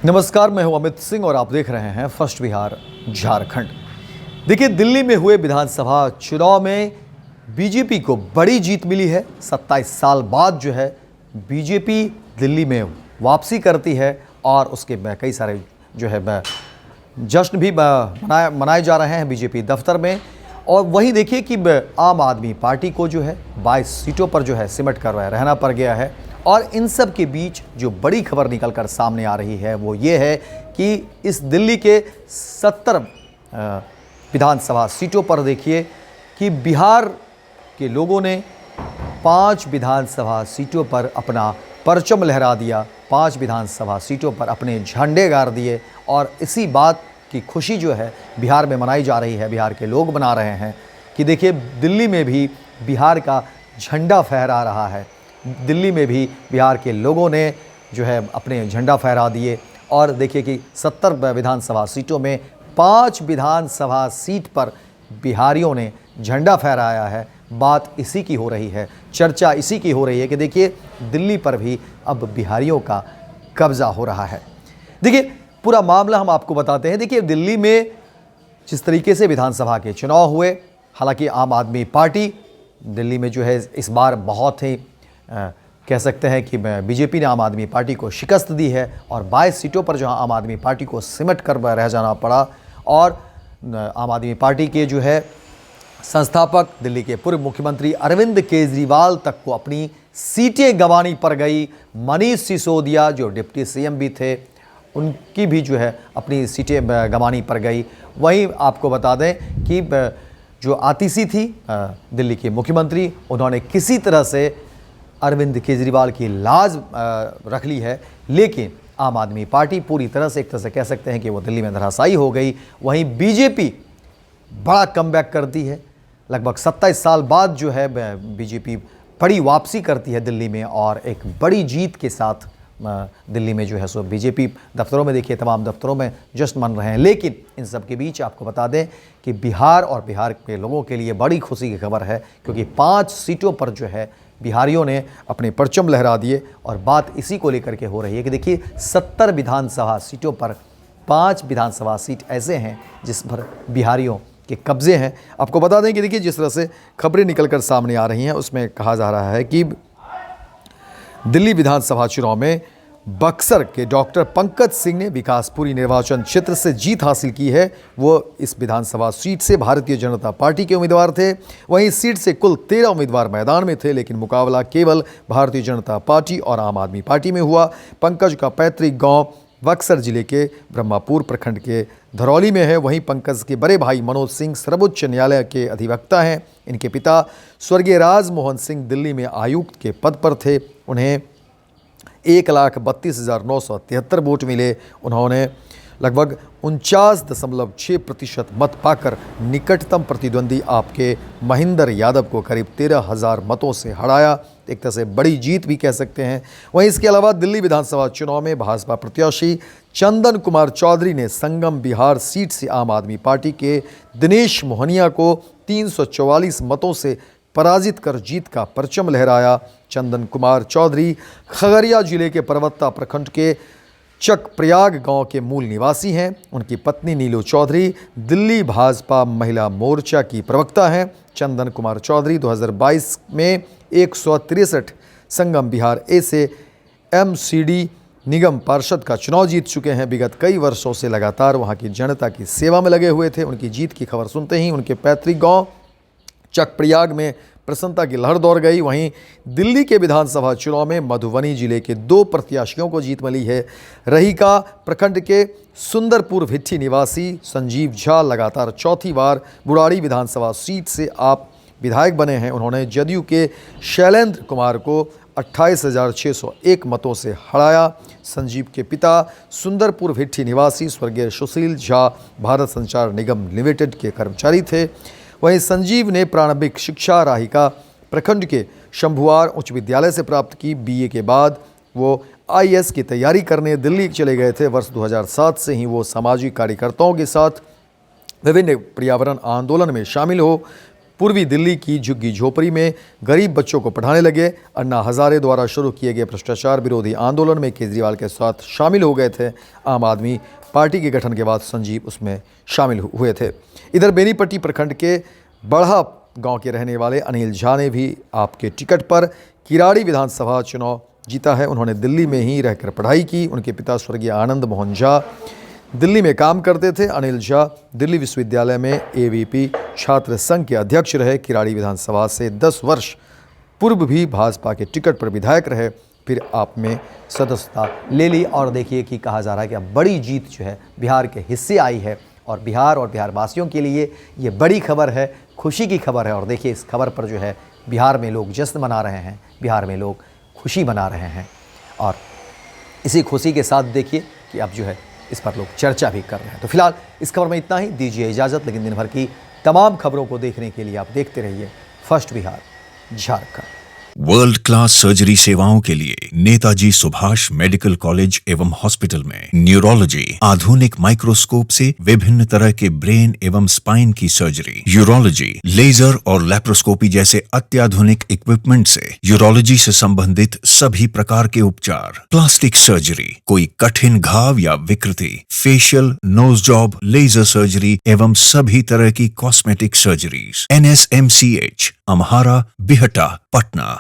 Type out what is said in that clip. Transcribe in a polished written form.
नमस्कार, मैं हूं अमित सिंह और आप देख रहे हैं फर्स्ट बिहार झारखंड। देखिए, दिल्ली में हुए विधानसभा चुनाव में बीजेपी को बड़ी जीत मिली है। 27 साल बाद जो है बीजेपी दिल्ली में वापसी करती है और उसके कई सारे जो है जश्न भी मनाए जा रहे हैं बीजेपी दफ्तर में। और वहीं देखिए कि आम आदमी पार्टी को जो है 22 सीटों पर जो है सिमट कर रहना पड़ गया है। और इन सब के बीच जो बड़ी खबर निकल कर सामने आ रही है वो ये है कि इस दिल्ली के 70 विधानसभा सीटों पर देखिए कि बिहार के लोगों ने 5 विधानसभा सीटों पर अपना परचम लहरा दिया, 5 विधानसभा सीटों पर अपने झंडे गाड़ दिए। और इसी बात की खुशी जो है बिहार में मनाई जा रही है, बिहार के लोग मना रहे हैं कि देखिए दिल्ली में भी बिहार का झंडा फहरा रहा है। दिल्ली में भी बिहार के लोगों ने जो है अपने झंडा फहरा दिए। और देखिए कि 70 विधानसभा सीटों में 5 विधानसभा सीट पर बिहारियों ने झंडा फहराया है। बात इसी की हो रही है, चर्चा इसी की हो रही है कि देखिए दिल्ली पर भी अब बिहारियों का कब्जा हो रहा है। देखिए पूरा मामला हम आपको बताते हैं। देखिए दिल्ली में जिस तरीके से विधानसभा के चुनाव हुए, हालांकि आम आदमी पार्टी दिल्ली में जो है इस बार बहुत ही कह सकते हैं कि बीजेपी ने आम आदमी पार्टी को शिकस्त दी है और 22 सीटों पर जो आम आदमी पार्टी को सिमट कर रह जाना पड़ा। और आम आदमी पार्टी के जो है संस्थापक दिल्ली के पूर्व मुख्यमंत्री अरविंद केजरीवाल तक को अपनी सीटें गंवानी पड़ गई। मनीष सिसोदिया जो डिप्टी सीएम भी थे, उनकी भी जो है अपनी सीटें गंवानी पड़ गई। वहीं आपको बता दें कि जो आतिशी थी दिल्ली के मुख्यमंत्री, उन्होंने किसी तरह से अरविंद केजरीवाल की लाज रख ली है। लेकिन आम आदमी पार्टी पूरी तरह से, एक तरह से कह सकते हैं कि वो दिल्ली में धराशायी हो गई। वहीं बीजेपी बड़ा कमबैक करती है। लगभग 27 साल बाद जो है बीजेपी बड़ी वापसी करती है दिल्ली में और एक बड़ी जीत के साथ दिल्ली में जो है सो बीजेपी दफ्तरों में देखिए तमाम दफ्तरों में जश्न मन रहे हैं। लेकिन इन सब के बीच आपको बता दें कि बिहार और बिहार के लोगों के लिए बड़ी खुशी की खबर है, क्योंकि 5 सीटों पर जो है बिहारियों ने अपने परचम लहरा दिए। और बात इसी को लेकर के हो रही है कि देखिए 70 विधानसभा सीटों पर 5 विधानसभा सीट ऐसे हैं जिस पर बिहारियों के कब्जे हैं। आपको बता दें कि देखिए जिस तरह से खबरें निकलकर सामने आ रही हैं उसमें कहा जा रहा है कि दिल्ली विधानसभा चुनाव में बक्सर के डॉक्टर पंकज सिंह ने विकासपुरी निर्वाचन क्षेत्र से जीत हासिल की है। वो इस विधानसभा सीट से भारतीय जनता पार्टी के उम्मीदवार थे। वहीं इस सीट से कुल 13 उम्मीदवार मैदान में थे, लेकिन मुकाबला केवल भारतीय जनता पार्टी और आम आदमी पार्टी में हुआ। पंकज का पैतृक गांव बक्सर जिले के ब्रह्मापुर प्रखंड के धरौली में है। वहीं पंकज के बड़े भाई मनोज सिंह सर्वोच्च न्यायालय के अधिवक्ता हैं। इनके पिता स्वर्गीय राजमोहन सिंह दिल्ली में आयुक्त के पद पर थे। उन्हें 1,32,973 वोट मिले। उन्होंने लगभग 49.6% मत पाकर निकटतम प्रतिद्वंदी आपके महेंद्र यादव को करीब 13,000 मतों से हराया। एक तरह से बड़ी जीत भी कह सकते हैं। वहीं इसके अलावा दिल्ली विधानसभा चुनाव में भाजपा प्रत्याशी चंदन कुमार चौधरी ने संगम बिहार सीट से आम आदमी पार्टी के दिनेश मोहनिया को 344 मतों से पराजित कर जीत का परचम लहराया। चंदन कुमार चौधरी खगड़िया जिले के परवत्ता प्रखंड के चकप्रयाग गांव के मूल निवासी हैं। उनकी पत्नी नीलू चौधरी दिल्ली भाजपा महिला मोर्चा की प्रवक्ता हैं। चंदन कुमार चौधरी 2022 में 163 संगम बिहार ए से एमसीडी निगम पार्षद का चुनाव जीत चुके हैं। विगत कई वर्षों से लगातार वहां की जनता की सेवा में लगे हुए थे। उनकी जीत की खबर सुनते ही उनके पैतृक गांव चकप्रयाग में प्रसन्नता की लहर दौड़ गई। वहीं दिल्ली के विधानसभा चुनाव में मधुबनी जिले के 2 प्रत्याशियों को जीत मिली है। रहीका प्रखंड के सुंदरपुर भिट्ठी निवासी संजीव झा लगातार चौथी बार बुराड़ी विधानसभा सीट से आप विधायक बने हैं। उन्होंने जदयू के शैलेंद्र कुमार को 28,601 मतों से हराया। संजीव के पिता सुंदरपुर भिट्ठी निवासी स्वर्गीय सुशील झा भारत संचार निगम लिमिटेड के कर्मचारी थे। वहीं संजीव ने प्रारंभिक शिक्षा राहिका प्रखंड के शंभुआर उच्च विद्यालय से प्राप्त की। बीए के बाद वो आईएएस की तैयारी करने दिल्ली चले गए थे। वर्ष 2007 से ही वो सामाजिक कार्यकर्ताओं के साथ विभिन्न पर्यावरण आंदोलन में शामिल हो पूर्वी दिल्ली की झुग्गी झोपड़ी में गरीब बच्चों को पढ़ाने लगे। अन्ना हजारे द्वारा शुरू किए गए भ्रष्टाचार विरोधी आंदोलन में केजरीवाल के साथ शामिल हो गए थे। आम आदमी पार्टी के गठन के बाद संजीव उसमें शामिल हुए थे। इधर बेनीपट्टी प्रखंड के बढ़ा गांव के रहने वाले अनिल झा ने भी आपके टिकट पर किराड़ी विधानसभा चुनाव जीता है। उन्होंने दिल्ली में ही रहकर पढ़ाई की। उनके पिता स्वर्गीय आनंद मोहन झा दिल्ली में काम करते थे। अनिल झा दिल्ली विश्वविद्यालय में एबीपी छात्र संघ के अध्यक्ष रहे। किराड़ी विधानसभा से 10 वर्ष पूर्व भी भाजपा के टिकट पर विधायक रहे, फिर आप में सदस्यता ले ली। और देखिए कि कहा जा रहा है कि अब बड़ी जीत जो है बिहार के हिस्से आई है और बिहार वासियों के लिए ये बड़ी खबर है, खुशी की खबर है। और देखिए इस खबर पर जो है बिहार में लोग जश्न मना रहे हैं, बिहार में लोग खुशी मना रहे हैं। और इसी खुशी के साथ देखिए कि अब जो है इस पर लोग चर्चा भी कर रहे हैं। तो फिलहाल इस खबर में इतना ही। दीजिए इजाज़त, लेकिन दिन भर की तमाम खबरों को देखने के लिए आप देखते रहिए first Bihar Jharkhand. World class surgery सेवाओं के लिए नेताजी सुभाष मेडिकल कॉलेज एवं हॉस्पिटल में न्यूरोलॉजी, आधुनिक माइक्रोस्कोप से विभिन्न तरह के ब्रेन एवं स्पाइन की सर्जरी, यूरोलॉजी, लेजर और लैप्रोस्कोपी जैसे अत्याधुनिक इक्विपमेंट से यूरोलॉजी से संबंधित सभी प्रकार के उपचार, प्लास्टिक सर्जरी, कोई कठिन घाव या विकृति, facial, nose job, laser surgery एवं सभी तरह की cosmetic surgeries. NSMCH, Amhara, Bihta, Patna.